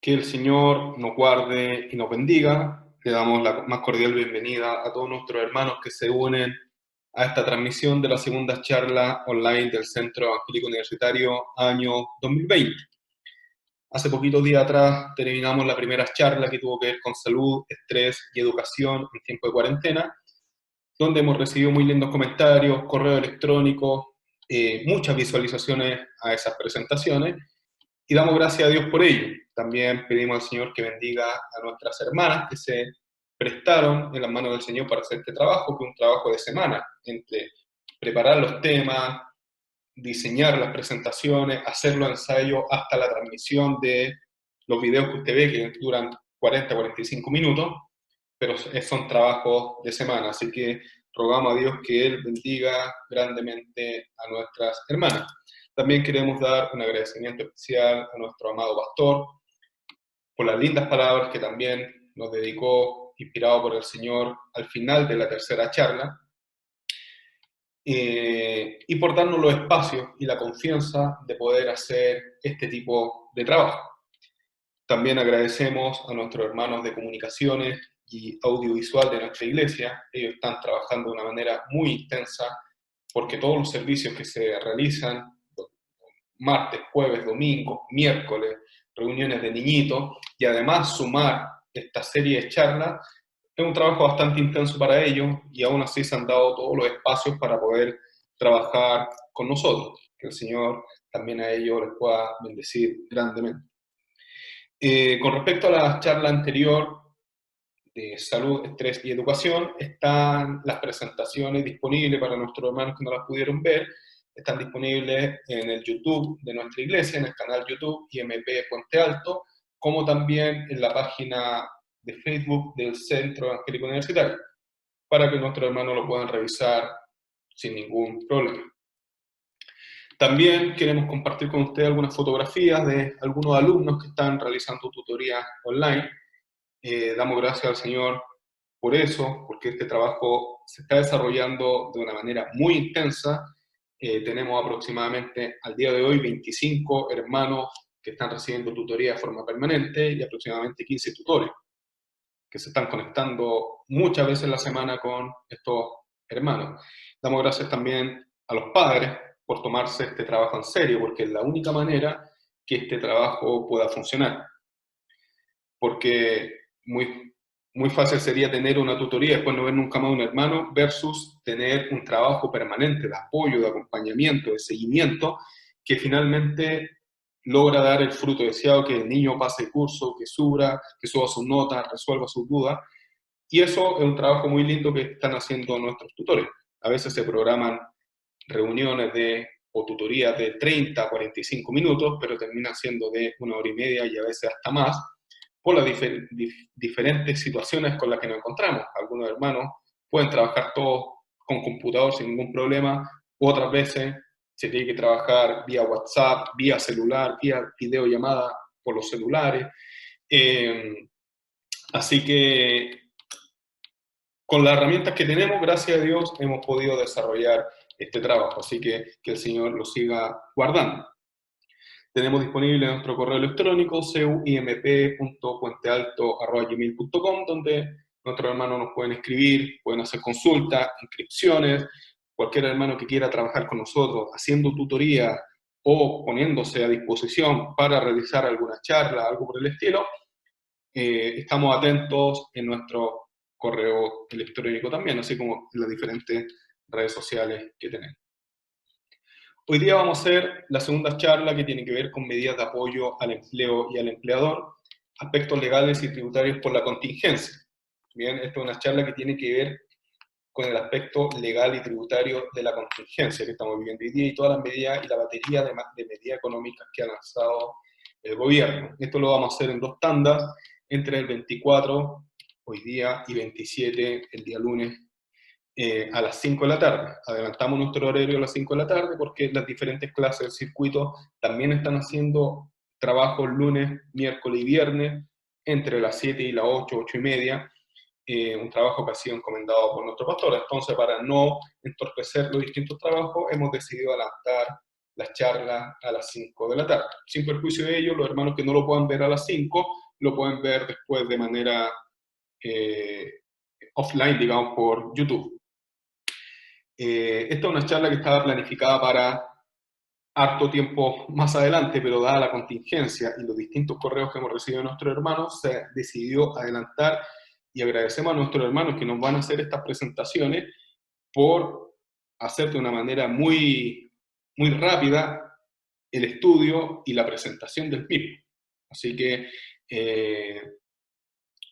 Que el Señor nos guarde y nos bendiga. Le damos la más cordial bienvenida a todos nuestros hermanos que se unen a esta transmisión de la segunda charla online del Centro Evangélico Universitario año 2020. Hace poquitos días atrás terminamos la primera charla que tuvo que ver con salud, estrés y educación en tiempo de cuarentena, donde hemos recibido muy lindos comentarios, correo electrónico, muchas visualizaciones a esas presentaciones. Y damos gracias a Dios por ello. También pedimos al Señor que bendiga a nuestras hermanas que se prestaron en las manos del Señor para hacer este trabajo, que es un trabajo de semana, entre preparar los temas, diseñar las presentaciones, hacer los ensayos, hasta la transmisión de los videos que usted ve, que duran 40-45 minutos, pero son trabajos de semana. Así que rogamos a Dios que Él bendiga grandemente a nuestras hermanas. También queremos dar un agradecimiento especial a nuestro amado pastor por las lindas palabras que también nos dedicó, inspirado por el Señor, al final de la tercera charla, y por darnos los espacios y la confianza de poder hacer este tipo de trabajo. También agradecemos a nuestros hermanos de comunicaciones y audiovisual de nuestra iglesia. Ellos están trabajando de una manera muy intensa porque todos los servicios que se realizan, martes, jueves, domingo, miércoles, reuniones de niñitos, y además sumar esta serie de charlas, es un trabajo bastante intenso para ellos, y aún así se han dado todos los espacios para poder trabajar con nosotros. Que el Señor también a ellos les pueda bendecir grandemente. Con respecto a la charla anterior de salud, estrés y educación, están las presentaciones disponibles para nuestros hermanos que no las pudieron ver. Están disponibles en el YouTube de nuestra iglesia, en el canal YouTube IMP Puente Alto, como también en la página de Facebook del Centro Evangélico Universitario, para que nuestros hermanos lo puedan revisar sin ningún problema. También queremos compartir con ustedes algunas fotografías de algunos alumnos que están realizando tutorías online. Damos gracias al Señor por eso, porque este trabajo se está desarrollando de una manera muy intensa. Tenemos aproximadamente al día de hoy 25 hermanos que están recibiendo tutoría de forma permanente y aproximadamente 15 tutores que se están conectando muchas veces en la semana con estos hermanos. Damos gracias también a los padres por tomarse este trabajo en serio, porque es la única manera que este trabajo pueda funcionar. Porque muy fácil sería tener una tutoría y después no ver nunca más a un hermano versus tener un trabajo permanente de apoyo, de acompañamiento, de seguimiento, que finalmente logra dar el fruto deseado, que el niño pase el curso, que suba sus notas, resuelva sus dudas. Y eso es un trabajo muy lindo que están haciendo nuestros tutores. A veces se programan reuniones o tutorías de 30 a 45 minutos, pero termina siendo de 1 hora y media y a veces hasta más, por las diferentes situaciones con las que nos encontramos. Algunos hermanos pueden trabajar todos con computador sin ningún problema, otras veces se tiene que trabajar vía WhatsApp, vía celular, vía videollamada por los celulares. Así que con las herramientas que tenemos, gracias a Dios, hemos podido desarrollar este trabajo. Así que el Señor lo siga guardando. Tenemos disponible nuestro correo electrónico ceump.puentealto@gmail.com, donde nuestros hermanos nos pueden escribir, pueden hacer consultas, inscripciones, cualquier hermano que quiera trabajar con nosotros haciendo tutoría o poniéndose a disposición para realizar alguna charla, algo por el estilo. Estamos atentos en nuestro correo electrónico también, así como en las diferentes redes sociales que tenemos. Hoy día vamos a hacer la segunda charla que tiene que ver con medidas de apoyo al empleo y al empleador, aspectos legales y tributarios por la contingencia. Bien, esta es una charla que tiene que ver con el aspecto legal y tributario de la contingencia que estamos viviendo hoy día y todas las medidas y la batería de medidas económicas que ha lanzado el gobierno. Esto lo vamos a hacer en 2 tandas, entre el 24 hoy día y 27 el día lunes a las 5 de la tarde. Adelantamos nuestro horario a las 5 de la tarde porque las diferentes clases del circuito también están haciendo trabajos lunes, miércoles y viernes entre las 7 y las 8, 8 y media. Un trabajo que ha sido encomendado por nuestro pastor. Entonces, para no entorpecer los distintos trabajos, hemos decidido adelantar la charla a las 5 de la tarde. Sin perjuicio de ello, los hermanos que no lo puedan ver a las 5, lo pueden ver después de manera offline, digamos, por YouTube. Esta es una charla que estaba planificada para harto tiempo más adelante, pero dada la contingencia y los distintos correos que hemos recibido de nuestros hermanos, se decidió adelantar, y agradecemos a nuestros hermanos que nos van a hacer estas presentaciones por hacer de una manera muy, muy rápida el estudio y la presentación del mismo. Así que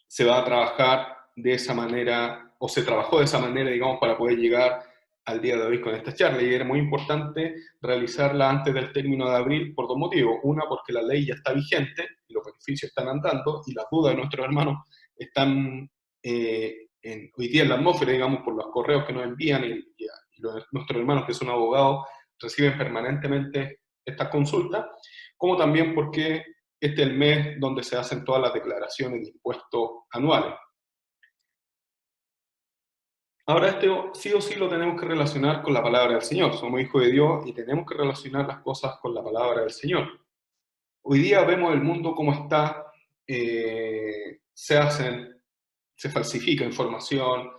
se va a trabajar de esa manera, o se trabajó de esa manera, digamos, para poder llegar al día de hoy con esta charla. Y era muy importante realizarla antes del término de abril por dos motivos. Una, porque la ley ya está vigente y los beneficios están andando, y las dudas de nuestros hermanos están hoy día en la atmósfera, digamos, por los correos que nos envían, y nuestros hermanos que son abogados reciben permanentemente estas consultas, como también porque este es el mes donde se hacen todas las declaraciones de impuestos anuales. Ahora, esto sí o sí lo tenemos que relacionar con la palabra del Señor. Somos hijos de Dios y tenemos que relacionar las cosas con la palabra del Señor. Hoy día vemos el mundo como está, se falsifica información,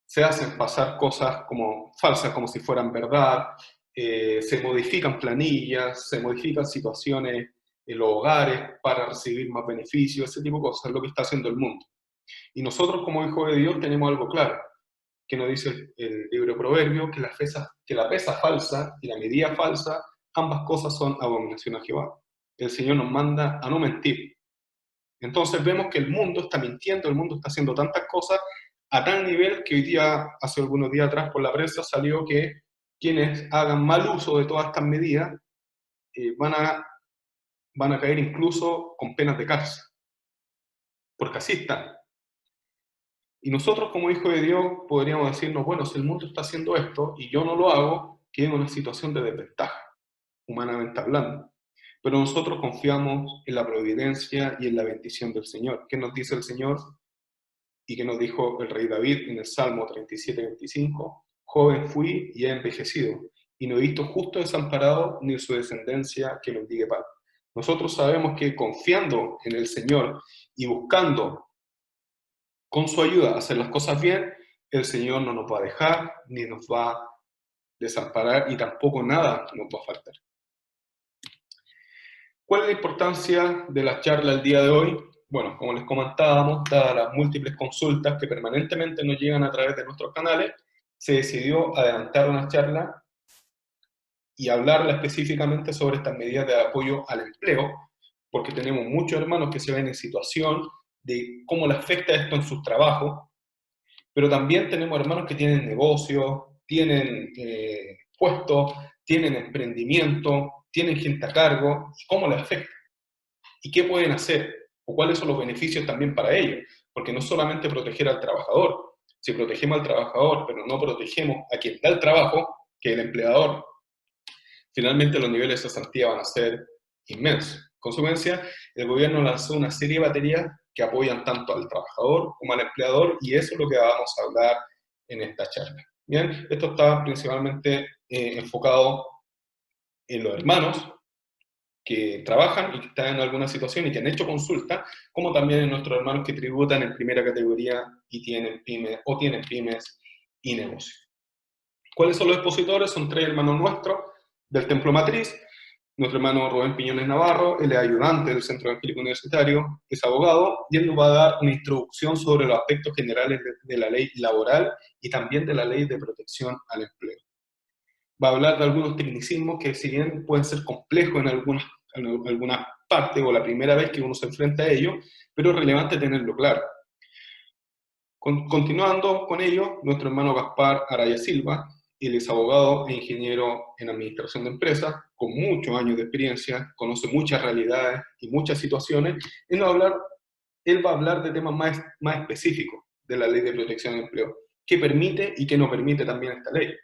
se hacen pasar cosas como falsas, como si fueran verdad, se modifican planillas, se modifican situaciones en los hogares para recibir más beneficios, ese tipo de cosas es lo que está haciendo el mundo. Y nosotros como hijos de Dios tenemos algo claro, que nos dice el libro de Proverbios, que la pesa falsa y la medida falsa, ambas cosas son abominación a Jehová. El Señor nos manda a no mentir. Entonces vemos que el mundo está mintiendo, el mundo está haciendo tantas cosas a tal nivel que hoy día, hace algunos días atrás por la prensa salió que quienes hagan mal uso de todas estas medidas van a caer incluso con penas de cárcel, porque así están. Y nosotros como hijos de Dios podríamos decirnos, bueno, si el mundo está haciendo esto y yo no lo hago, quedo en una situación de desventaja, humanamente hablando. Pero nosotros confiamos en la providencia y en la bendición del Señor. ¿Qué nos dice el Señor? Y que nos dijo el rey David en el Salmo 37-25, joven fui y he envejecido, y no he visto justo desamparado ni su descendencia que mendigue pan. Nosotros sabemos que confiando en el Señor y buscando con su ayuda hacer las cosas bien, el Señor no nos va a dejar, ni nos va a desamparar, y tampoco nada nos va a faltar. ¿Cuál es la importancia de la charla el día de hoy? Bueno, como les comentábamos, dadas las múltiples consultas que permanentemente nos llegan a través de nuestros canales, se decidió adelantar una charla y hablarla específicamente sobre estas medidas de apoyo al empleo, porque tenemos muchos hermanos que se ven en situación de cómo les afecta esto en sus trabajos, pero también tenemos hermanos que tienen negocios, tienen puestos, tienen emprendimiento, tienen gente a cargo, y cómo les afecta, y qué pueden hacer, o cuáles son los beneficios también para ellos, porque no solamente proteger al trabajador, si protegemos al trabajador, pero no protegemos a quien da el trabajo, que es el empleador, finalmente los niveles de cesantía van a ser inmensos. En consecuencia, el gobierno lanzó una serie de baterías que apoyan tanto al trabajador como al empleador, y eso es lo que vamos a hablar en esta charla. Bien, esto está principalmente enfocado en los hermanos que trabajan y que están en alguna situación y que han hecho consulta, como también en nuestros hermanos que tributan en primera categoría y tienen pymes y negocios. ¿Cuáles son los expositores? Son tres hermanos nuestros del Templo Matriz. Nuestro hermano Rubén Piñones Navarro, él es ayudante del Centro Evangélico Universitario, es abogado, y él nos va a dar una introducción sobre los aspectos generales de la ley laboral y también de la ley de protección al empleo. Va a hablar de algunos tecnicismos que, si bien pueden ser complejos en algunas partes o la primera vez que uno se enfrenta a ello, pero es relevante tenerlo claro. Continuando con ello, nuestro hermano Gaspar Araya Silva, él es abogado e ingeniero en administración de empresas, con muchos años de experiencia, conoce muchas realidades y muchas situaciones. Él va a hablar de temas más específicos de la ley de protección del empleo, qué permite y qué no permite también esta ley.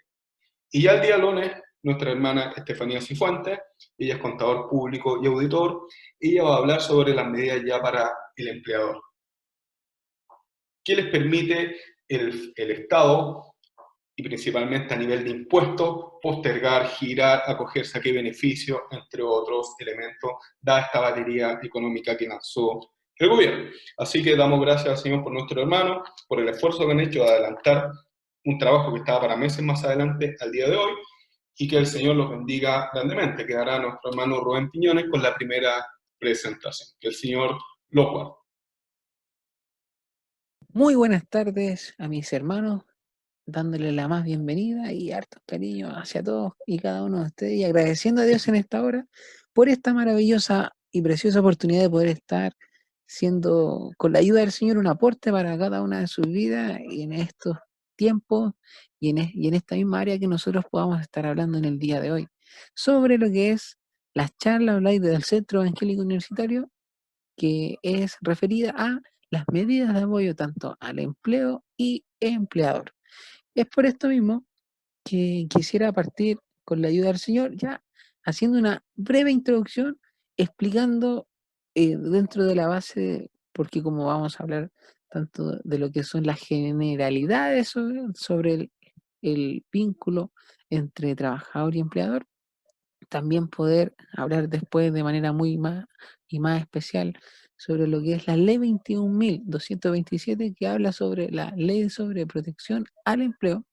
Y ya el día lunes, nuestra hermana Estefanía Cifuentes, ella es contador público y auditor, ella va a hablar sobre las medidas ya para el empleador. ¿Qué les permite el Estado y principalmente a nivel de impuestos, postergar, girar, acogerse a qué beneficio, entre otros elementos, dada esta batería económica que lanzó el gobierno. Así que damos gracias al Señor por nuestro hermano, por el esfuerzo que han hecho de adelantar un trabajo que estaba para meses más adelante al día de hoy, y que el Señor los bendiga grandemente. Quedará nuestro hermano Rubén Piñones con la primera presentación. Que el Señor lo guarde. Muy buenas tardes a mis hermanos, dándole la más bienvenida y hartos cariños hacia todos y cada uno de ustedes y agradeciendo a Dios en esta hora por esta maravillosa y preciosa oportunidad de poder estar siendo, con la ayuda del Señor, un aporte para cada una de sus vidas y en estos tiempos y en esta misma área que nosotros podamos estar hablando en el día de hoy sobre lo que es las charlas online del Centro Evangélico Universitario, que es referida a las medidas de apoyo tanto al empleo y empleador. Es por esto mismo que quisiera partir con la ayuda del Señor, ya haciendo una breve introducción, explicando dentro de la base, porque como vamos a hablar tanto de lo que son las generalidades sobre el vínculo entre trabajador y empleador, también poder hablar después de manera muy más y más especial sobre lo que es la ley 21.227, que habla sobre la ley sobre protección al empleo.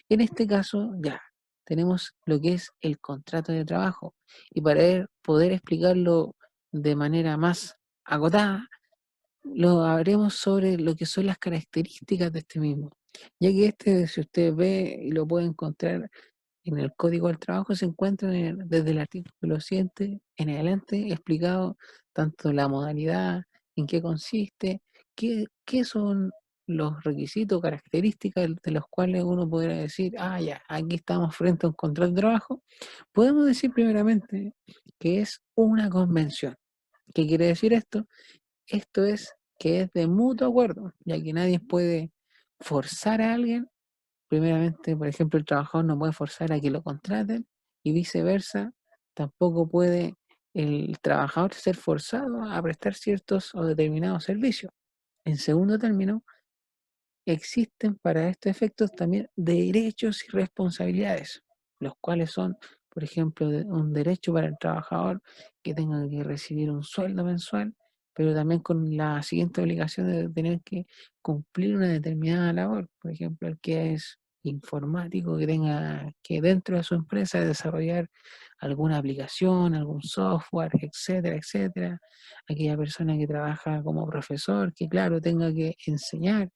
En este caso ya tenemos lo que es el contrato de trabajo, y para poder explicarlo de manera más agotada, lo haremos sobre lo que son las características de este mismo, ya que este, si usted ve y lo puede encontrar en el Código del Trabajo, se encuentra desde el artículo 7 en adelante explicado tanto la modalidad, en qué consiste, qué son los requisitos, características de los cuales uno podrá decir, ah, ya, aquí estamos frente a un contrato de trabajo. Podemos decir primeramente que es una convención. ¿Qué quiere decir esto? Esto es que es de mutuo acuerdo, ya que nadie puede forzar a alguien. Primeramente, por ejemplo, el trabajador no puede forzar a que lo contraten y viceversa, tampoco puede el trabajador ser forzado a prestar ciertos o determinados servicios. En segundo término, existen para estos efectos también derechos y responsabilidades, los cuales son, por ejemplo, un derecho para el trabajador que tenga que recibir un sueldo mensual, pero también con la siguiente obligación de tener que cumplir una determinada labor. Por ejemplo, el que es informático, que tenga que dentro de su empresa desarrollar alguna aplicación, algún software, etcétera, etcétera. Aquella persona que trabaja como profesor, que claro, tenga que enseñar,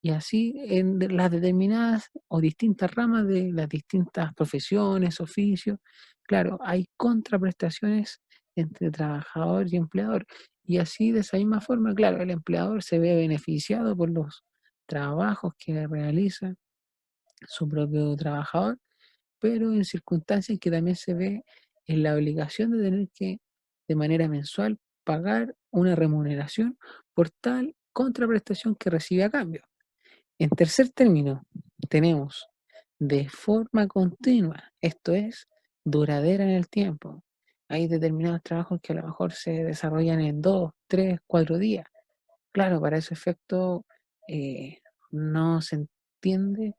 y así en las determinadas o distintas ramas de las distintas profesiones, oficios. Claro, hay contraprestaciones entre trabajador y empleador. Y así, de esa misma forma, claro, el empleador se ve beneficiado por los trabajos que realiza su propio trabajador, pero en circunstancias que también se ve en la obligación de tener que, de manera mensual, pagar una remuneración por tal contraprestación que recibe a cambio. En tercer término, tenemos de forma continua, esto es, duradera en el tiempo. Hay determinados trabajos que a lo mejor se desarrollan en 2, 3, 4 días. Claro, para ese efecto no se entiende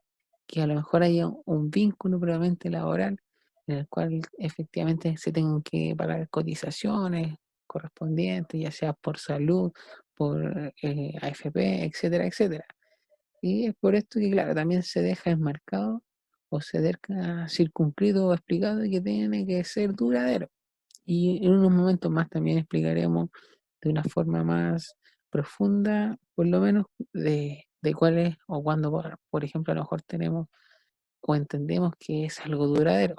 que a lo mejor haya un vínculo puramente laboral en el cual efectivamente se tengan que pagar cotizaciones correspondientes, ya sea por salud, por AFP, etcétera, etcétera. Y es por esto que, claro, también se deja enmarcado o se deja circunscrito o explicado que tiene que ser duradero. Y en unos momentos más también explicaremos de una forma más profunda, por lo menos, de cuál es o cuándo, por ejemplo, a lo mejor tenemos o entendemos que es algo duradero.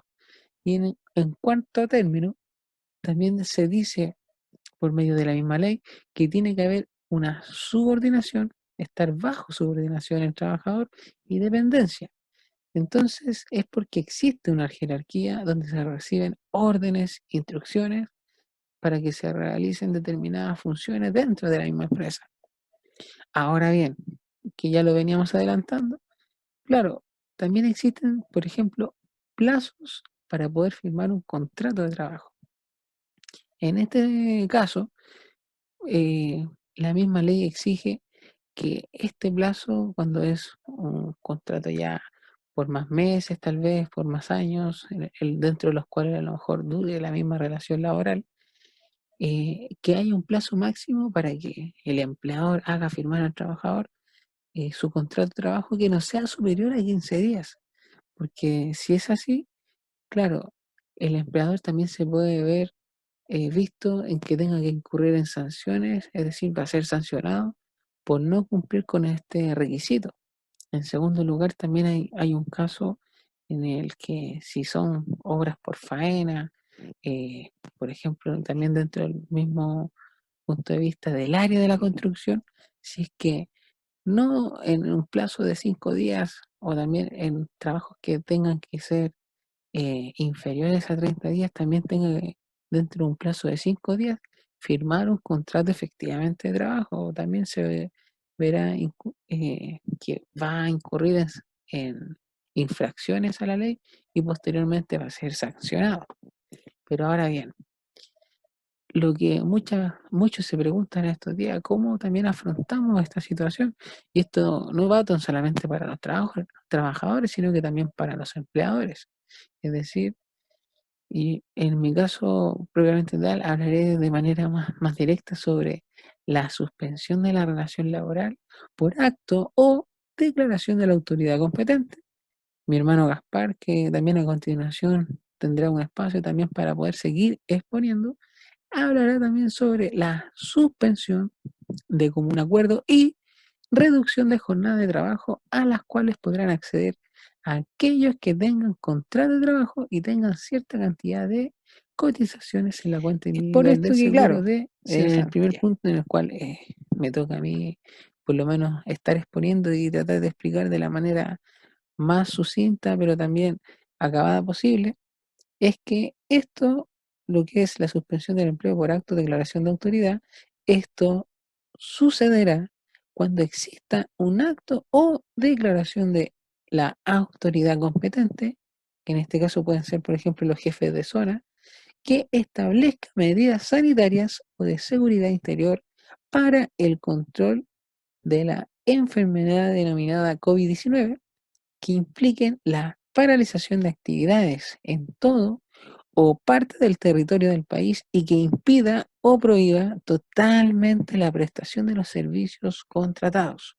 Y en cuanto a término, también se dice por medio de la misma ley que tiene que haber una subordinación, estar bajo subordinación el trabajador y dependencia. Entonces es porque existe una jerarquía donde se reciben órdenes, instrucciones para que se realicen determinadas funciones dentro de la misma empresa. Ahora bien, que ya lo veníamos adelantando, claro, también existen, por ejemplo, plazos para poder firmar un contrato de trabajo. En este caso, la misma ley exige que este plazo, cuando es un contrato ya por más meses, tal vez, por más años, dentro de los cuales a lo mejor dure la misma relación laboral, que haya un plazo máximo para que el empleador haga firmar al trabajador su contrato de trabajo que no sea superior a 15 días. Porque si es así, claro, el empleador también se puede ver visto en que tenga que incurrir en sanciones, es decir, va a ser sancionado por no cumplir con este requisito. En segundo lugar, también hay un caso en el que si son obras por faena, por ejemplo, también dentro del mismo punto de vista del área de la construcción, si es que no en un plazo de 5 días o también en trabajos que tengan que ser inferiores a 30 días, también tenga que, dentro de un plazo de 5 días, firmar un contrato efectivamente de trabajo. O también verá que va a incurrir en infracciones a la ley y posteriormente va a ser sancionado. Pero ahora bien, lo que muchos se preguntan estos días, ¿cómo también afrontamos esta situación? Y esto no va tan solamente para los trabajadores, sino que también para los empleadores. Es decir, y en mi caso, propiamente tal, hablaré de manera más directa sobre la suspensión de la relación laboral por acto o declaración de la autoridad competente. Mi hermano Gaspar, que también a continuación tendrá un espacio también para poder seguir exponiendo, hablará también sobre la suspensión de común acuerdo y reducción de jornada de trabajo a las cuales podrán acceder aquellos que tengan contrato de trabajo y tengan cierta cantidad de cotizaciones en la cuenta Es por individual esto del que, seguro claro, de el primer cesantía. punto en el cual me toca a mí por lo menos estar exponiendo y tratar de explicar de la manera más sucinta pero también acabada posible, es que esto, lo que es la suspensión del empleo por acto de declaración de autoridad, esto sucederá cuando exista un acto o declaración de la autoridad competente, que en este caso pueden ser, por ejemplo, los jefes de zona, que establezca medidas sanitarias o de seguridad interior para el control de la enfermedad denominada COVID-19 que impliquen la paralización de actividades en todo o parte del territorio del país y que impida o prohíba totalmente la prestación de los servicios contratados.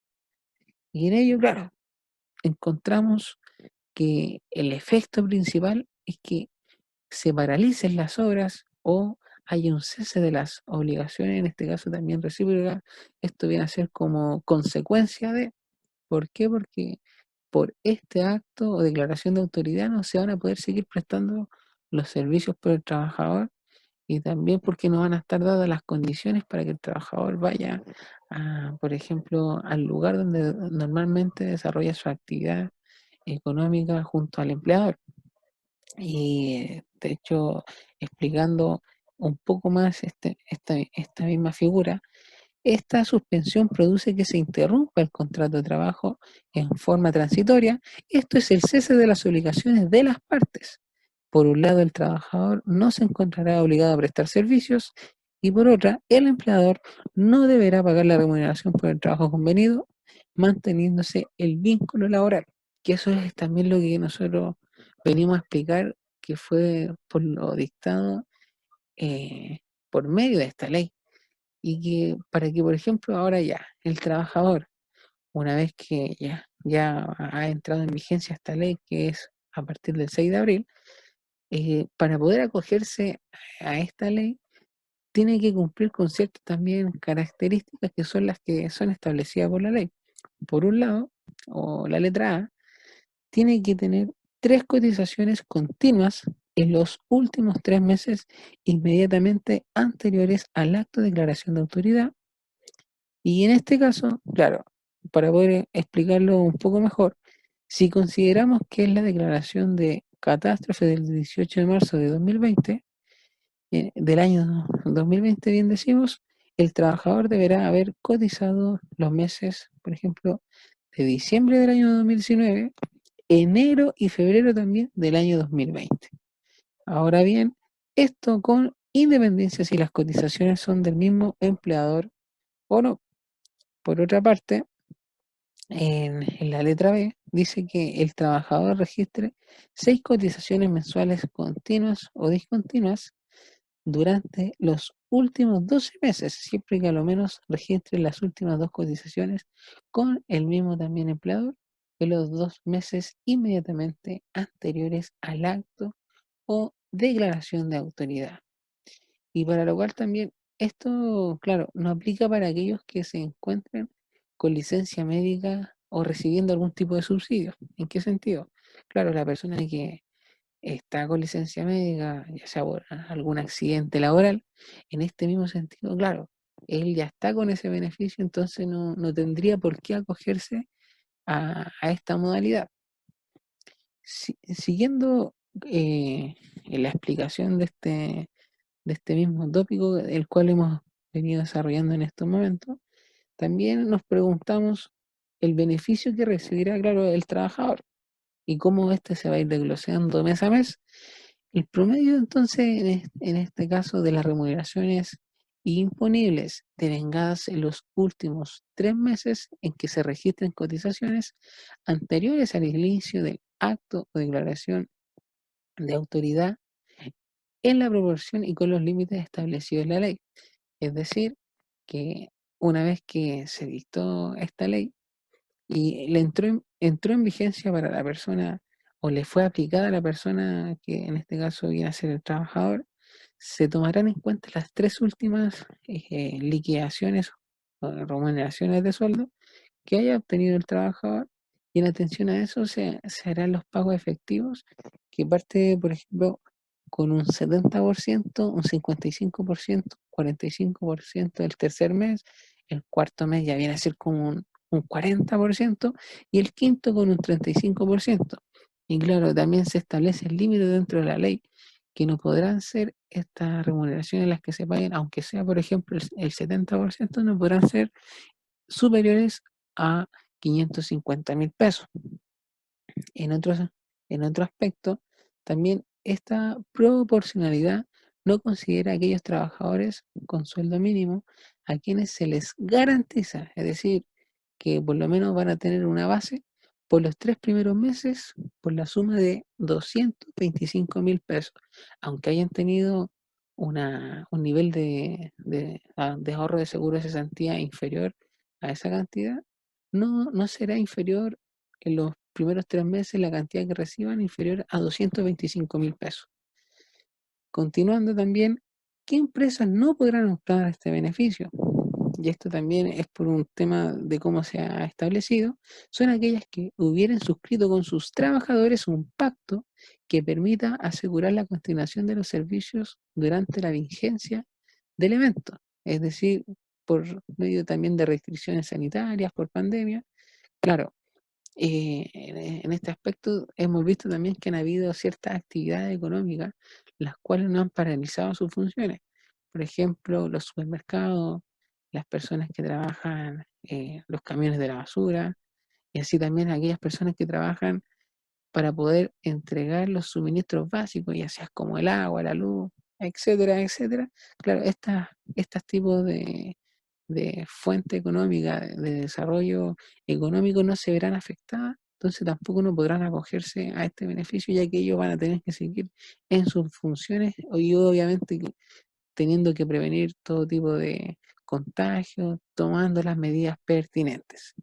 Y en ello, claro, encontramos que el efecto principal es que se paralicen las obras o haya un cese de las obligaciones, en este caso también recíprocas. Esto viene a ser como consecuencia de, ¿por qué? Porque por este acto o declaración de autoridad no se van a poder seguir prestando los servicios por el trabajador y también porque no van a estar dadas las condiciones para que el trabajador vaya, por ejemplo, al lugar donde normalmente desarrolla su actividad económica junto al empleador. Y de hecho, explicando un poco más esta misma figura, esta suspensión produce que se interrumpa el contrato de trabajo en forma transitoria. Esto es el cese de las obligaciones de las partes. Por un lado, el trabajador no se encontrará obligado a prestar servicios y por otra, el empleador no deberá pagar la remuneración por el trabajo convenido, manteniéndose el vínculo laboral. Que eso es también lo que nosotros venimos a explicar, que fue por lo dictado por medio de esta ley y que para que, por ejemplo, ahora ya el trabajador, una vez que ya ha entrado en vigencia esta ley, que es a partir del 6 de abril, para poder acogerse a esta ley, tiene que cumplir con ciertas también características que son las que son establecidas por la ley. Por un lado, o la letra A, tiene que tener 3 cotizaciones continuas en los últimos 3 meses inmediatamente anteriores al acto de declaración de autoridad. Y en este caso, claro, para poder explicarlo un poco mejor, si consideramos que es la declaración de catástrofe del 18 de marzo de 2020, del año 2020 bien decimos, el trabajador deberá haber cotizado los meses, por ejemplo, de diciembre del año 2019, enero y febrero también del año 2020. Ahora bien, esto con independencia si las cotizaciones son del mismo empleador o no. Por otra parte, en la letra B, dice que el trabajador registre 6 cotizaciones mensuales continuas o discontinuas durante los últimos 12 meses, siempre que a lo menos registre las últimas 2 cotizaciones con el mismo también empleador en los 2 meses inmediatamente anteriores al acto o declaración de autoridad. Y para lo cual también esto, claro, no aplica para aquellos que se encuentren con licencia médica o recibiendo algún tipo de subsidio. ¿En qué sentido? Claro, la persona que está con licencia médica, ya sea por algún accidente laboral, en este mismo sentido, claro, él ya está con ese beneficio, entonces no tendría por qué acogerse a esta modalidad. Siguiendo en la explicación de este mismo tópico, el cual hemos venido desarrollando en estos momentos, también nos preguntamos el beneficio que recibirá, claro, el trabajador y cómo este se va a ir desglosando mes a mes. El promedio, entonces, en este caso, de las remuneraciones imponibles devengadas en los últimos 3 meses en que se registren cotizaciones anteriores al inicio del acto o declaración de autoridad en la proporción y con los límites establecidos en la ley. Es decir, que una vez que se dictó esta ley y entró en vigencia para la persona o le fue aplicada a la persona que en este caso viene a ser el trabajador, se tomarán en cuenta las 3 últimas liquidaciones o remuneraciones de sueldo que haya obtenido el trabajador y en atención a eso se harán los pagos efectivos que parte, por ejemplo, con un 70%, un 55%, 45% del tercer mes, el cuarto mes ya viene a ser como un 40% y el quinto con un 35%. Y claro, también se establece el límite dentro de la ley que no podrán ser estas remuneraciones las que se paguen, aunque sea, por ejemplo, el 70%, no podrán ser superiores a 550.000 pesos. En otros, en otro aspecto, también esta proporcionalidad no considera a aquellos trabajadores con sueldo mínimo a quienes se les garantiza, es decir, que por lo menos van a tener una base por los 3 primeros meses por la suma de 225.000 pesos, aunque hayan tenido un nivel de ahorro de seguro de cesantía inferior a esa cantidad, no será inferior en los primeros 3 meses la cantidad que reciban inferior a 225.000 pesos. Continuando también, ¿qué empresas no podrán optar a este beneficio? Y esto también es por un tema de cómo se ha establecido, son aquellas que hubieran suscrito con sus trabajadores un pacto que permita asegurar la continuación de los servicios durante la vigencia del evento, es decir, por medio también de restricciones sanitarias, por pandemia. Claro, en este aspecto hemos visto también que han habido ciertas actividades económicas las cuales no han paralizado sus funciones. Por ejemplo, los supermercados, las personas que trabajan, los camiones de la basura, y así también aquellas personas que trabajan para poder entregar los suministros básicos, ya sea como el agua, la luz, etcétera, etcétera. Claro, estos tipos de fuente económica, de desarrollo económico no se verán afectadas, entonces tampoco no podrán acogerse a este beneficio, ya que ellos van a tener que seguir en sus funciones y obviamente teniendo que prevenir todo tipo de contagios, tomando las medidas pertinentes.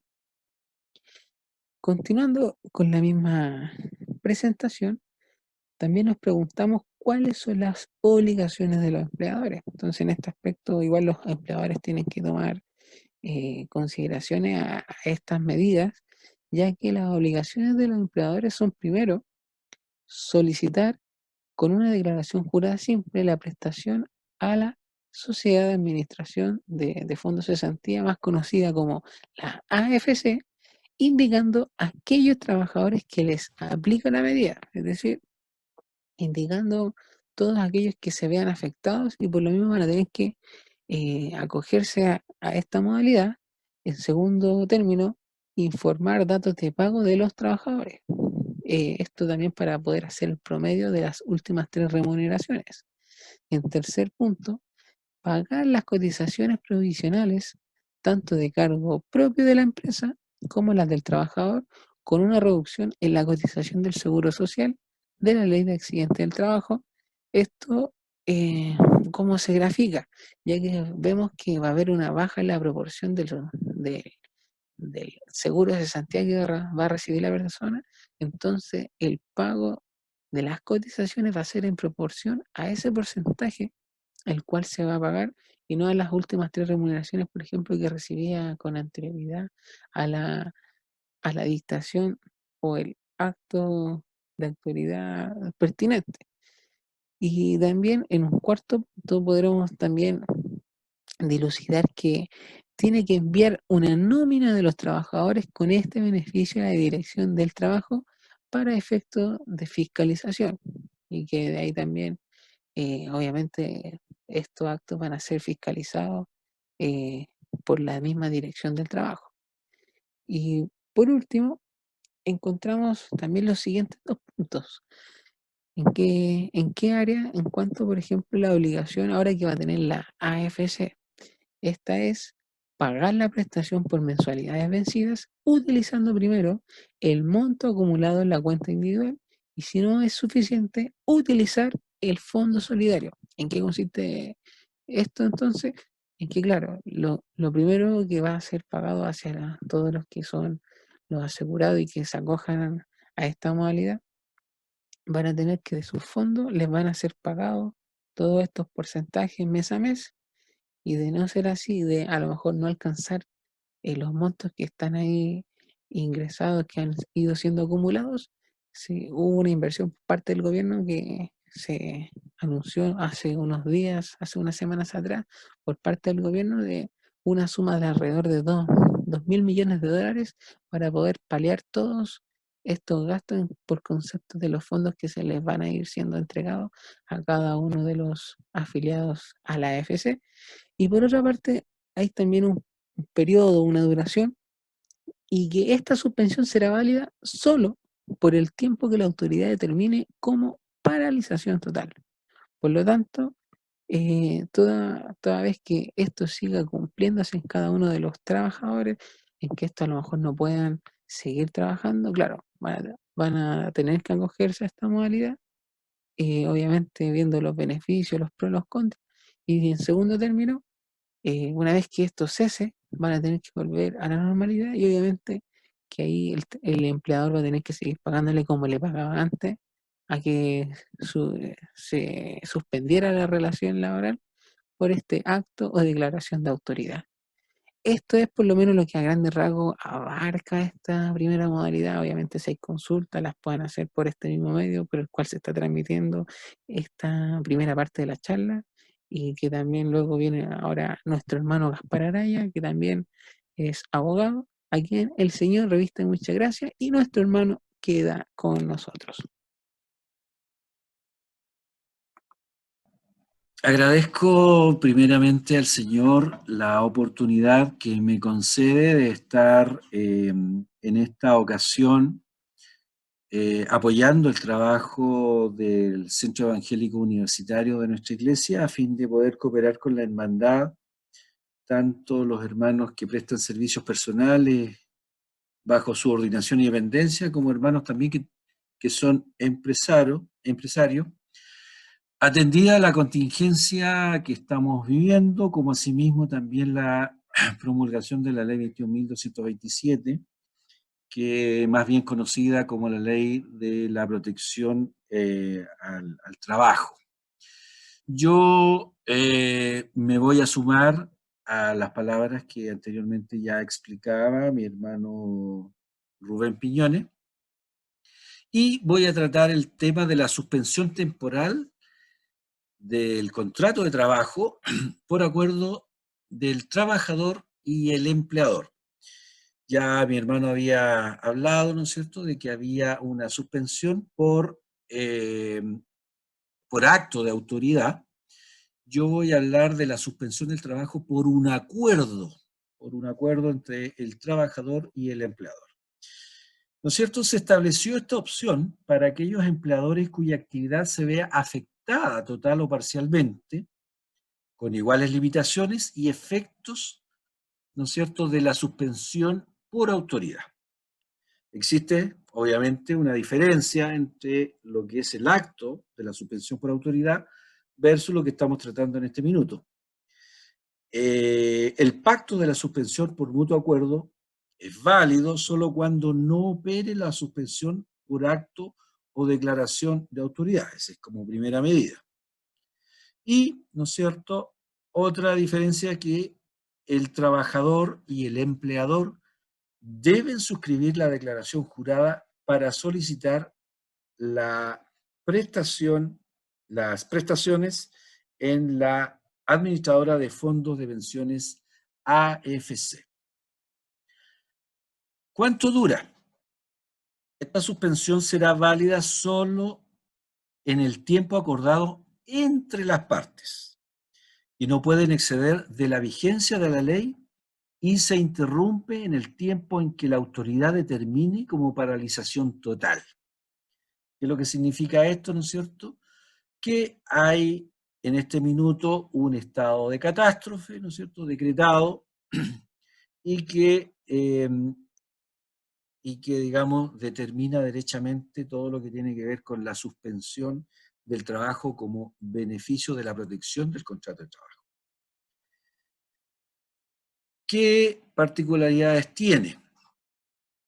Continuando con la misma presentación, también nos preguntamos cuáles son las obligaciones de los empleadores. Entonces, en este aspecto, igual los empleadores tienen que tomar consideraciones a estas medidas, ya que las obligaciones de los empleadores son, primero, solicitar con una declaración jurada simple la prestación a la Sociedad de Administración de Fondos de Cesantía, más conocida como la AFC, indicando a aquellos trabajadores que les aplica la medida, es decir, indicando todos aquellos que se vean afectados y por lo mismo van a tener que acogerse a esta modalidad. En segundo término, informar datos de pago de los trabajadores. Esto también para poder hacer el promedio de las últimas 3 remuneraciones. En tercer punto, pagar las cotizaciones provisionales, tanto de cargo propio de la empresa como las del trabajador, con una reducción en la cotización del Seguro Social de la Ley de Accidentes del Trabajo. Esto, ¿cómo se grafica? Ya que vemos que va a haber una baja en la proporción del seguro de cesantía que va a recibir la persona, entonces el pago de las cotizaciones va a ser en proporción a ese porcentaje el cual se va a pagar y no a las últimas 3 remuneraciones, por ejemplo, que recibía con anterioridad a la dictación o el acto de autoridad pertinente. Y también en un cuarto punto podremos también dilucidar que tiene que enviar una nómina de los trabajadores con este beneficio a la Dirección del Trabajo para efecto de fiscalización y que de ahí también, obviamente, estos actos van a ser fiscalizados eh, por la misma Dirección del Trabajo. Y por último, encontramos también los siguientes 2 puntos. ¿En qué área? En cuanto, por ejemplo, la obligación ahora que va a tener la AFC. Esta es pagar la prestación por mensualidades vencidas utilizando primero el monto acumulado en la cuenta individual y si no es suficiente, utilizar el fondo solidario. ¿En qué consiste esto entonces? En que, claro, lo primero que va a ser pagado hacia todos los que son los asegurados y que se acojan a esta modalidad, van a tener que de sus fondos les van a ser pagados todos estos porcentajes mes a mes y de no ser así, de a lo mejor no alcanzar los montos que están ahí ingresados, que han ido siendo acumulados, sí, hubo una inversión por parte del gobierno que se anunció hace unos días, hace unas semanas atrás, por parte del gobierno de una suma de alrededor de 2.000 millones de dólares para poder paliar todos estos gastos por concepto de los fondos que se les van a ir siendo entregados a cada uno de los afiliados a la AFC. Y por otra parte, hay también un periodo, una duración, y que esta suspensión será válida solo por el tiempo que la autoridad determine como paralización total. Por lo tanto, toda vez que esto siga cumpliéndose en cada uno de los trabajadores, en que esto a lo mejor no puedan seguir trabajando, claro, van a tener que acogerse a esta modalidad, obviamente viendo los beneficios, los pros, los contras, y en segundo término, una vez que esto cese, van a tener que volver a la normalidad y obviamente que ahí el empleador va a tener que seguir pagándole como le pagaba antes a que se suspendiera la relación laboral por este acto o declaración de autoridad. Esto es por lo menos lo que a grandes rasgos abarca esta primera modalidad. Obviamente si hay consultas las pueden hacer por este mismo medio por el cual se está transmitiendo esta primera parte de la charla y que también luego viene ahora nuestro hermano Gaspar Araya, que también es abogado, a quien el Señor reviste muchas gracias y nuestro hermano queda con nosotros. Agradezco primeramente al Señor la oportunidad que me concede de estar en esta ocasión apoyando el trabajo del Centro Evangélico Universitario de nuestra iglesia a fin de poder cooperar con la hermandad, tanto los hermanos que prestan servicios personales bajo su ordenación y dependencia, como hermanos también que son empresarios, atendida la contingencia que estamos viviendo, como asimismo también la promulgación de la ley 21.227, que más bien conocida como la ley de la protección al trabajo. Yo me voy a sumar a las palabras que anteriormente ya explicaba mi hermano Rubén Piñones, y voy a tratar el tema de la suspensión temporal del contrato de trabajo por acuerdo del trabajador y el empleador. Ya mi hermano había hablado, ¿no es cierto?, de que había una suspensión por acto de autoridad. Yo voy a hablar de la suspensión del trabajo por un acuerdo entre el trabajador y el empleador. ¿No es cierto? Se estableció esta opción para aquellos empleadores cuya actividad se vea afectada total o parcialmente, con iguales limitaciones y efectos, ¿no es cierto?, de la suspensión por autoridad. Existe, obviamente, una diferencia entre lo que es el acto de la suspensión por autoridad versus lo que estamos tratando en este minuto. El pacto de la suspensión por mutuo acuerdo es válido solo cuando no opere la suspensión por acto o declaración de autoridades, es como primera medida. Y, ¿no es cierto?, otra diferencia es que el trabajador y el empleador deben suscribir la declaración jurada para solicitar la prestación, las prestaciones en la administradora de fondos de pensiones AFC. ¿Cuánto dura? Esta suspensión será válida solo en el tiempo acordado entre las partes y no pueden exceder de la vigencia de la ley y se interrumpe en el tiempo en que la autoridad determine como paralización total. ¿Qué es lo que significa esto, no es cierto? Que hay en este minuto un estado de catástrofe, ¿no es cierto?, decretado y que, digamos, determina derechamente todo lo que tiene que ver con la suspensión del trabajo como beneficio de la protección del contrato de trabajo. ¿Qué particularidades tiene?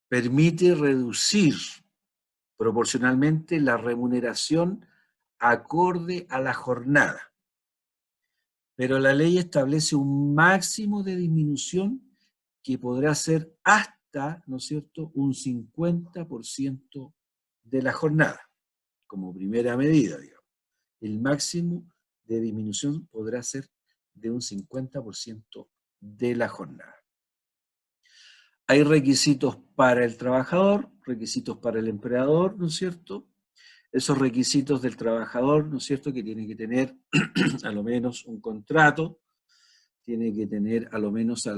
Permite reducir proporcionalmente la remuneración acorde a la jornada, pero la ley establece un máximo de disminución que podrá ser hasta, ¿no es cierto?, un 50% de la jornada, como primera medida, digamos. El máximo de disminución podrá ser de un 50% de la jornada. Hay requisitos para el trabajador, requisitos para el empleador, ¿no es cierto? Esos requisitos del trabajador, ¿no es cierto?, que tiene que tener a lo menos un contrato, tiene que tener a lo menos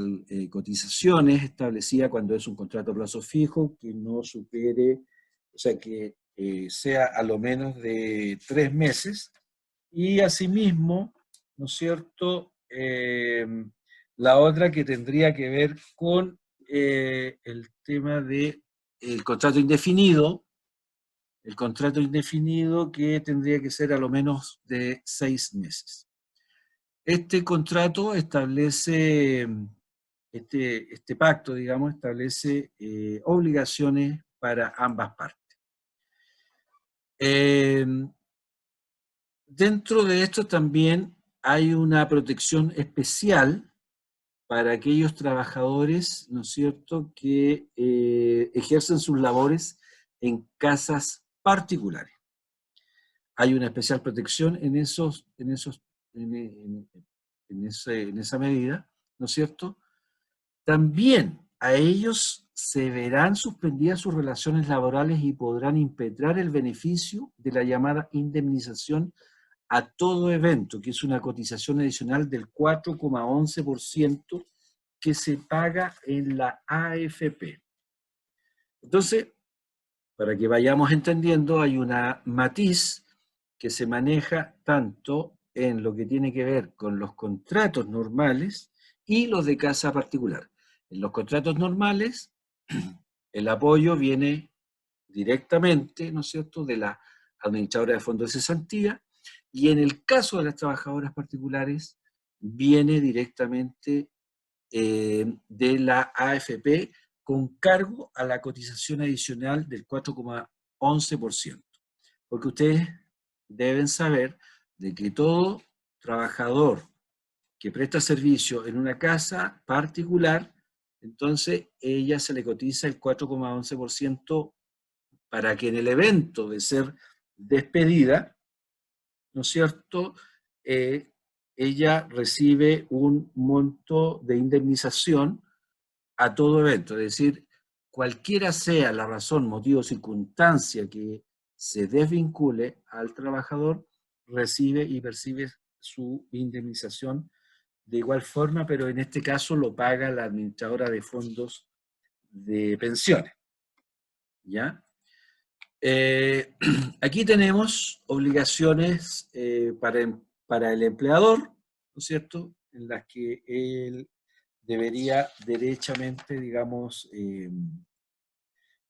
cotizaciones establecidas cuando es un contrato a plazo fijo, que no supere, o sea, que sea a lo menos de 3 meses, y asimismo, ¿no es cierto?, la otra que tendría que ver con el tema del contrato indefinido, el contrato indefinido que tendría que ser a lo menos de 6 meses. Este contrato establece, este pacto, digamos, establece obligaciones para ambas partes. Dentro de esto también hay una protección especial para aquellos trabajadores, ¿no es cierto?, que ejercen sus labores en casas particulares. Hay una especial protección en esa medida, ¿no es cierto? También a ellos se verán suspendidas sus relaciones laborales y podrán impetrar el beneficio de la llamada indemnización a todo evento, que es una cotización adicional del 4,11% que se paga en la AFP. Entonces, para que vayamos entendiendo, hay una matiz que se maneja tanto en lo que tiene que ver con los contratos normales y los de casa particular. En los contratos normales, el apoyo viene directamente, ¿no es cierto?, de la administradora de fondos de cesantía, y en el caso de las trabajadoras particulares, viene directamente de la AFP con cargo a la cotización adicional del 4,11%. Porque ustedes deben saber de que todo trabajador que presta servicio en una casa particular, entonces ella se le cotiza el 4,11% para que en el evento de ser despedida, ¿no es cierto?, ella recibe un monto de indemnización a todo evento, es decir, cualquiera sea la razón, motivo o circunstancia que se desvincule al trabajador, recibe y percibe su indemnización de igual forma, pero en este caso lo paga la administradora de fondos de pensiones. ¿Ya? Aquí tenemos obligaciones para el empleador, ¿no es cierto?, en las que él debería derechamente, digamos,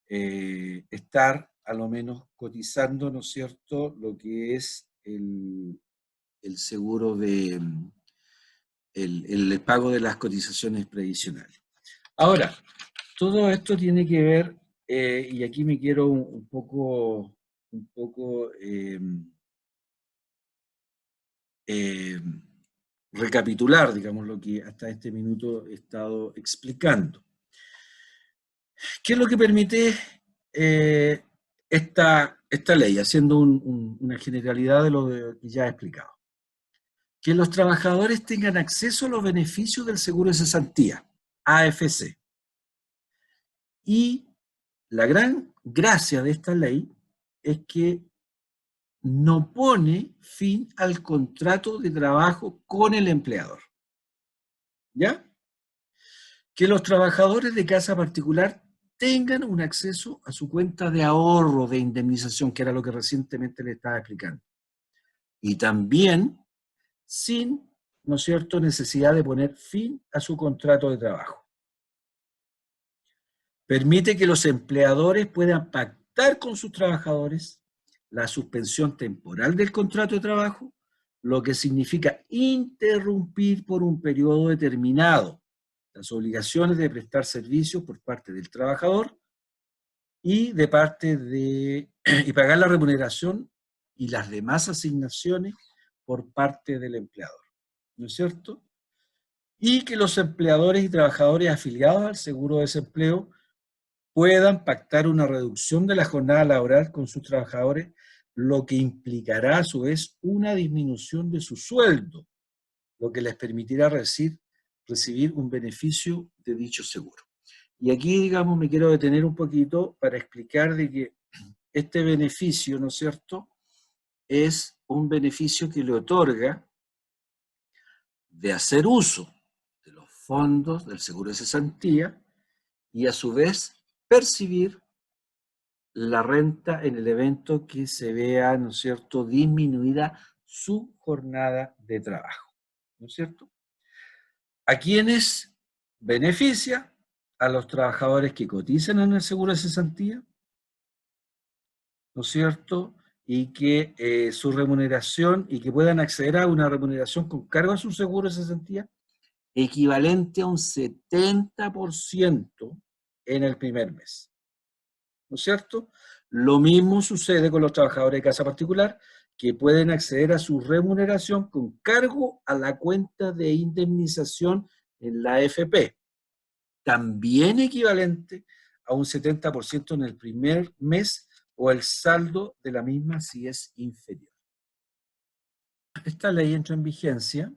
estar a lo menos cotizando, ¿no es cierto?, lo que es el seguro de, el pago de las cotizaciones previsionales. Ahora, todo esto tiene que ver, y aquí me quiero un poco recapitular, digamos, lo que hasta este minuto he estado explicando. ¿Qué es lo que permite esta ley, haciendo una generalidad de lo que ya he explicado? Que los trabajadores tengan acceso a los beneficios del seguro de cesantía, AFC. Y la gran gracia de esta ley es que no pone fin al contrato de trabajo con el empleador. ¿Ya? Que los trabajadores de casa particular tengan un acceso a su cuenta de ahorro de indemnización, que era lo que recientemente le estaba explicando. Y también sin, ¿no es cierto?, necesidad de poner fin a su contrato de trabajo. Permite que los empleadores puedan pactar con sus trabajadores la suspensión temporal del contrato de trabajo, lo que significa interrumpir por un periodo determinado las obligaciones de prestar servicios por parte del trabajador y de parte de y pagar la remuneración y las demás asignaciones por parte del empleador, ¿no es cierto? Y que los empleadores y trabajadores afiliados al seguro de desempleo puedan pactar una reducción de la jornada laboral con sus trabajadores, lo que implicará a su vez una disminución de su sueldo, lo que les permitirá recibir un beneficio de dicho seguro. Y aquí, digamos, me quiero detener un poquito para explicar de que este beneficio, ¿no es cierto?, es un beneficio que le otorga de hacer uso de los fondos del seguro de cesantía y a su vez percibir la renta en el evento que se vea, ¿no es cierto?, disminuida su jornada de trabajo, ¿no es cierto? ¿A quiénes beneficia? A los trabajadores que cotizan en el seguro de cesantía, ¿no es cierto?, y que su remuneración, y que puedan acceder a una remuneración con cargo a su seguro de cesantía, equivalente a un 70% en el primer mes, ¿no es cierto? Lo mismo sucede con los trabajadores de casa particular, que pueden acceder a su remuneración con cargo a la cuenta de indemnización en la AFP, también equivalente a un 70% en el primer mes o el saldo de la misma si es inferior. Esta ley entró en vigencia,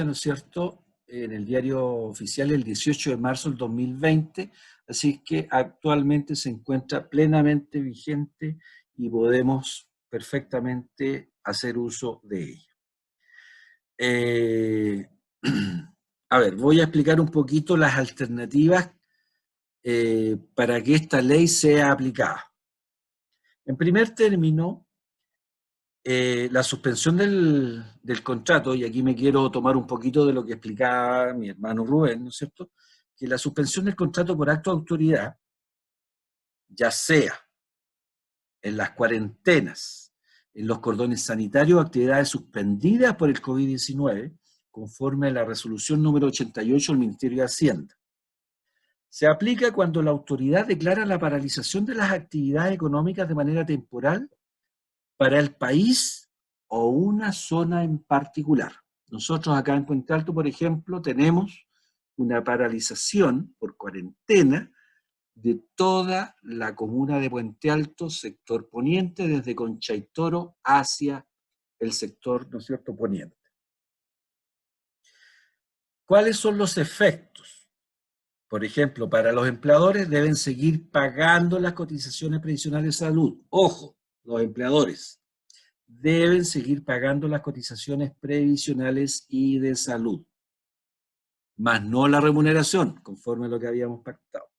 ¿no es cierto?, en el diario oficial el 18 de marzo del 2020, así que actualmente se encuentra plenamente vigente y podemos perfectamente hacer uso de ella. A ver, voy a explicar un poquito las alternativas para que esta ley sea aplicada. En primer término, la suspensión del contrato, y aquí me quiero tomar un poquito de lo que explicaba mi hermano Rubén, ¿no es cierto?, que la suspensión del contrato por acto de autoridad, ya sea en las cuarentenas, en los cordones sanitarios o actividades suspendidas por el COVID-19, conforme a la resolución número 88 del Ministerio de Hacienda. Se aplica cuando la autoridad declara la paralización de las actividades económicas de manera temporal para el país o una zona en particular. Nosotros acá en Puente Alto, por ejemplo, tenemos una paralización por cuarentena de toda la comuna de Puente Alto, sector poniente, desde Conchaitoro hacia el sector, ¿no es cierto?, poniente. ¿Cuáles son los efectos? Por ejemplo, para los empleadores deben seguir pagando las cotizaciones previsionales de salud. Ojo, los empleadores deben seguir pagando las cotizaciones previsionales y de salud, más no la remuneración, conforme a lo que habíamos pactado,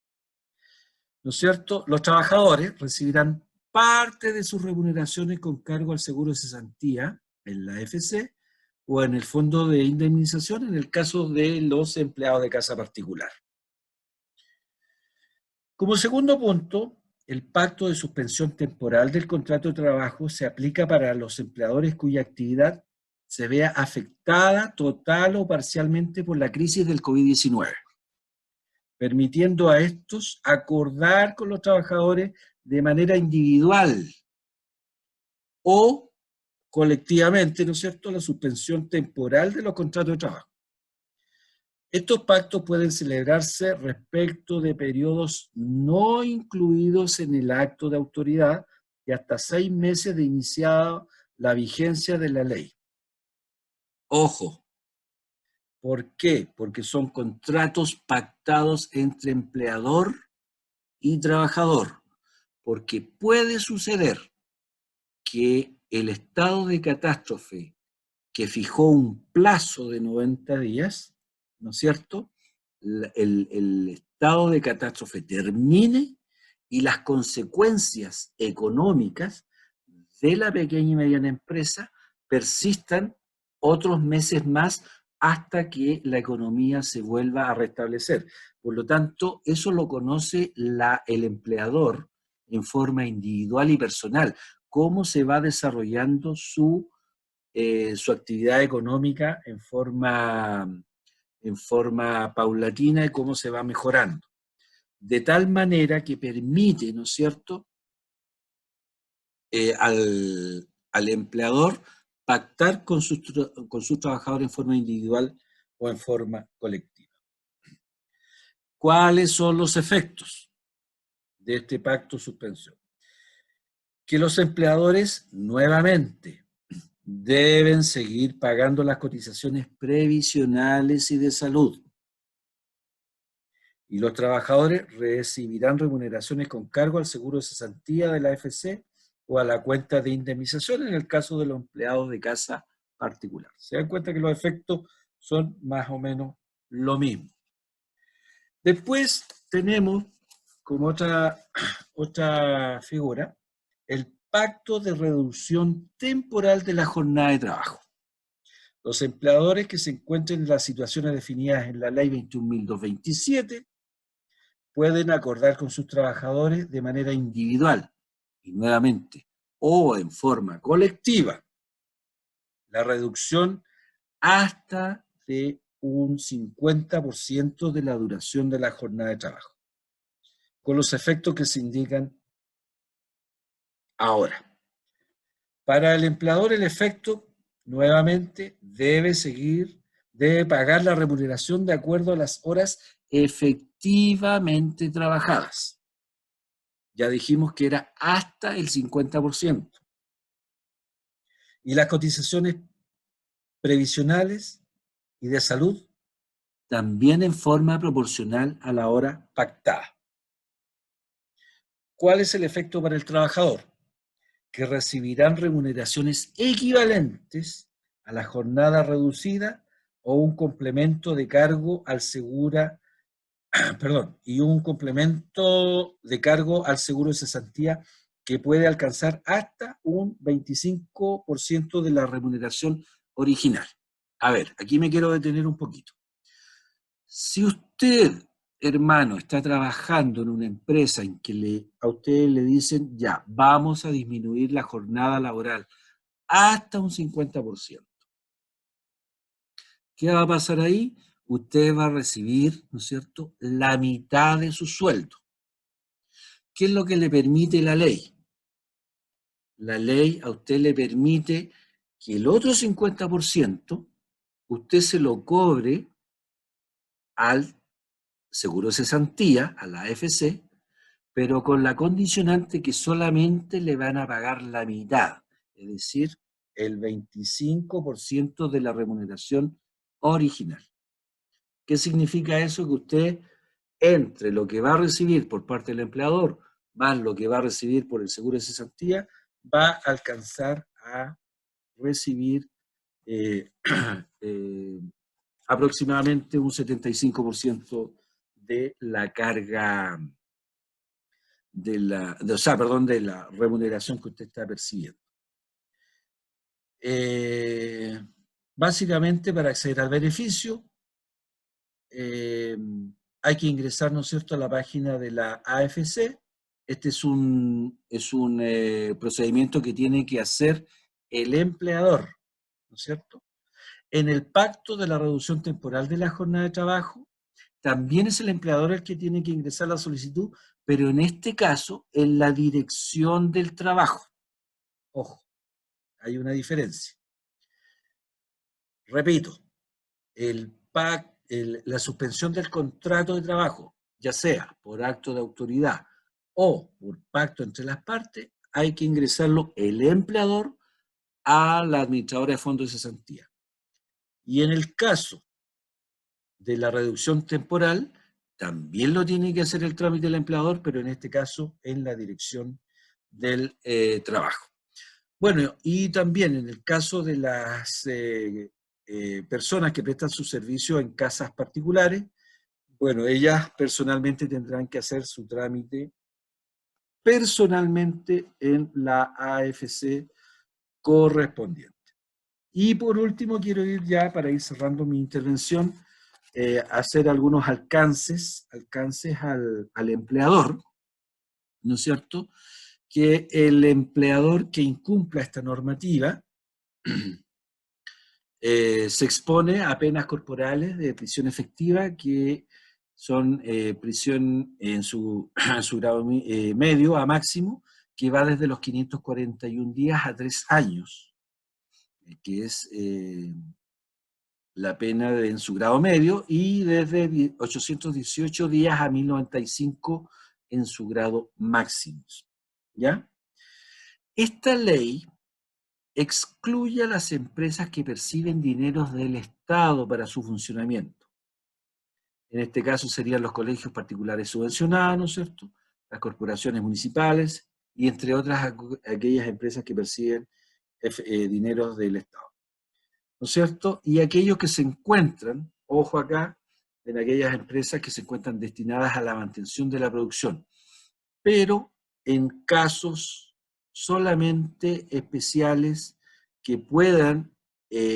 ¿no es cierto? Los trabajadores recibirán parte de sus remuneraciones con cargo al seguro de cesantía en la AFC o en el fondo de indemnización en el caso de los empleados de casa particular. Como segundo punto, el pacto de suspensión temporal del contrato de trabajo se aplica para los empleadores cuya actividad se vea afectada total o parcialmente por la crisis del COVID-19, permitiendo a estos acordar con los trabajadores de manera individual o colectivamente, ¿no es cierto?, la suspensión temporal de los contratos de trabajo. Estos pactos pueden celebrarse respecto de periodos no incluidos en el acto de autoridad y hasta 6 meses de iniciada la vigencia de la ley. Ojo, ¿por qué? Porque son contratos pactados entre empleador y trabajador, porque puede suceder que el estado de catástrofe que fijó un plazo de 90 días, ¿no es cierto?, el estado de catástrofe termine y las consecuencias económicas de la pequeña y mediana empresa persistan otros meses más hasta que la economía se vuelva a restablecer. Por lo tanto, eso lo conoce el empleador en forma individual y personal, cómo se va desarrollando su actividad económica en forma paulatina y cómo se va mejorando. De tal manera que permite, ¿no es cierto?, al empleador pactar con sus trabajadores en forma individual o en forma colectiva. ¿Cuáles son los efectos de este pacto suspensión? Que los empleadores, nuevamente, deben seguir pagando las cotizaciones previsionales y de salud. Y los trabajadores recibirán remuneraciones con cargo al seguro de cesantía de la AFC o a la cuenta de indemnización en el caso de los empleados de casa particular. Se dan cuenta que los efectos son más o menos lo mismo. Después tenemos como otra figura el pacto de reducción temporal de la jornada de trabajo. Los empleadores que se encuentren en las situaciones definidas en la Ley 21.227 pueden acordar con sus trabajadores de manera individual y nuevamente o en forma colectiva la reducción hasta de un 50% de la duración de la jornada de trabajo, con los efectos que se indican ahora. Para el empleador el efecto, nuevamente, debe pagar la remuneración de acuerdo a las horas efectivamente trabajadas. Ya dijimos que era hasta el 50%. Y las cotizaciones previsionales y de salud también en forma proporcional a la hora pactada. ¿Cuál es el efecto para el trabajador? Que recibirán remuneraciones equivalentes a la jornada reducida o un complemento de cargo al seguro de cesantía que puede alcanzar hasta un 25% de la remuneración original. A ver, aquí me quiero detener un poquito. Si usted, hermano, está trabajando en una empresa en que a ustedes le dicen, ya, vamos a disminuir la jornada laboral hasta un 50%. ¿Qué va a pasar ahí? Usted va a recibir, ¿no es cierto?, la mitad de su sueldo. ¿Qué es lo que le permite la ley? La ley a usted le permite que el otro 50% usted se lo cobre al seguro de cesantía, a la AFC, pero con la condicionante que solamente le van a pagar la mitad, es decir, el 25% de la remuneración original. ¿Qué significa eso? Que usted, entre lo que va a recibir por parte del empleador, más lo que va a recibir por el seguro de cesantía, va a alcanzar a recibir aproximadamente un 75% de la carga, de la remuneración que usted está percibiendo. Básicamente, para acceder al beneficio, hay que ingresar, ¿no es cierto?, a la página de la AFC. Este es un procedimiento que tiene que hacer el empleador, ¿no es cierto? En el pacto de la reducción temporal de la jornada de trabajo, también es el empleador el que tiene que ingresar la solicitud, pero en este caso, en la dirección del trabajo. Ojo, hay una diferencia. Repito, la suspensión del contrato de trabajo, ya sea por acto de autoridad o por pacto entre las partes, hay que ingresarlo el empleador a la administradora de fondos de cesantía. Y en el caso de la reducción temporal, también lo tiene que hacer el trámite del empleador, pero en este caso en la dirección del trabajo. Bueno, y también en el caso de las personas que prestan su servicio en casas particulares, bueno, ellas personalmente tendrán que hacer su trámite personalmente en la AFC correspondiente. Y por último, quiero ir ya, para ir cerrando mi intervención, hacer algunos alcances al empleador, ¿no es cierto? Que el empleador que incumpla esta normativa se expone a penas corporales de prisión efectiva, que son prisión en su grado medio a máximo, que va desde los 541 días a 3 años, que es la pena en su grado medio, y desde 818 días a 1095 en su grado máximo. ¿Ya? Esta ley excluye a las empresas que perciben dineros del Estado para su funcionamiento. En este caso serían los colegios particulares subvencionados, ¿no es cierto?, las corporaciones municipales y entre otras aquellas empresas que perciben dineros del Estado, ¿no es cierto? Y aquellos que se encuentran, ojo acá, en aquellas empresas que se encuentran destinadas a la mantención de la producción, pero en casos solamente especiales que puedan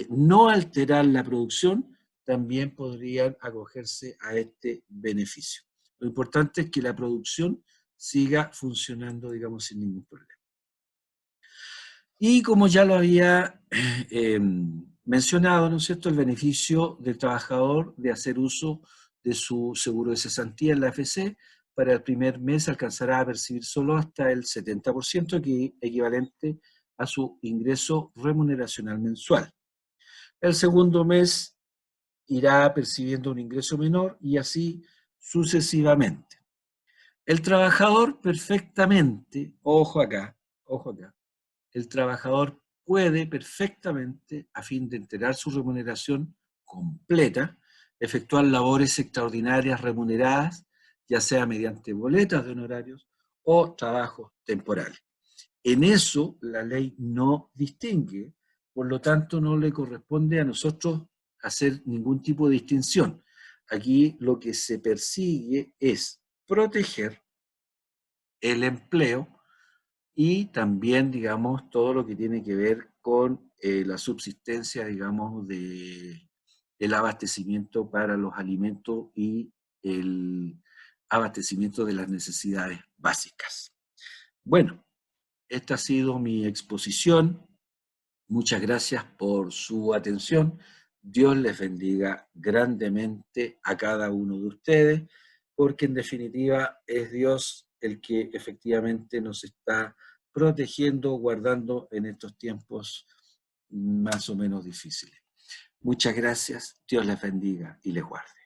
no alterar la producción, también podrían acogerse a este beneficio. Lo importante es que la producción siga funcionando, digamos, sin ningún problema. Y como ya lo había mencionado, ¿no es cierto?, el beneficio del trabajador de hacer uso de su seguro de cesantía en la AFC, para el primer mes alcanzará a percibir solo hasta el 70%, equivalente a su ingreso remuneracional mensual. El segundo mes irá percibiendo un ingreso menor y así sucesivamente. El trabajador perfectamente, ojo acá, el trabajador puede perfectamente, a fin de enterar su remuneración completa, efectuar labores extraordinarias remuneradas, ya sea mediante boletas de honorarios o trabajos temporales. En eso la ley no distingue, por lo tanto no le corresponde a nosotros hacer ningún tipo de distinción. Aquí lo que se persigue es proteger el empleo y también, digamos, todo lo que tiene que ver con la subsistencia, digamos, el abastecimiento para los alimentos y el abastecimiento de las necesidades básicas. Bueno, esta ha sido mi exposición. Muchas gracias por su atención. Dios les bendiga grandemente a cada uno de ustedes, porque en definitiva es Dios el que efectivamente nos está protegiendo, guardando en estos tiempos más o menos difíciles. Muchas gracias. Dios les bendiga y les guarde.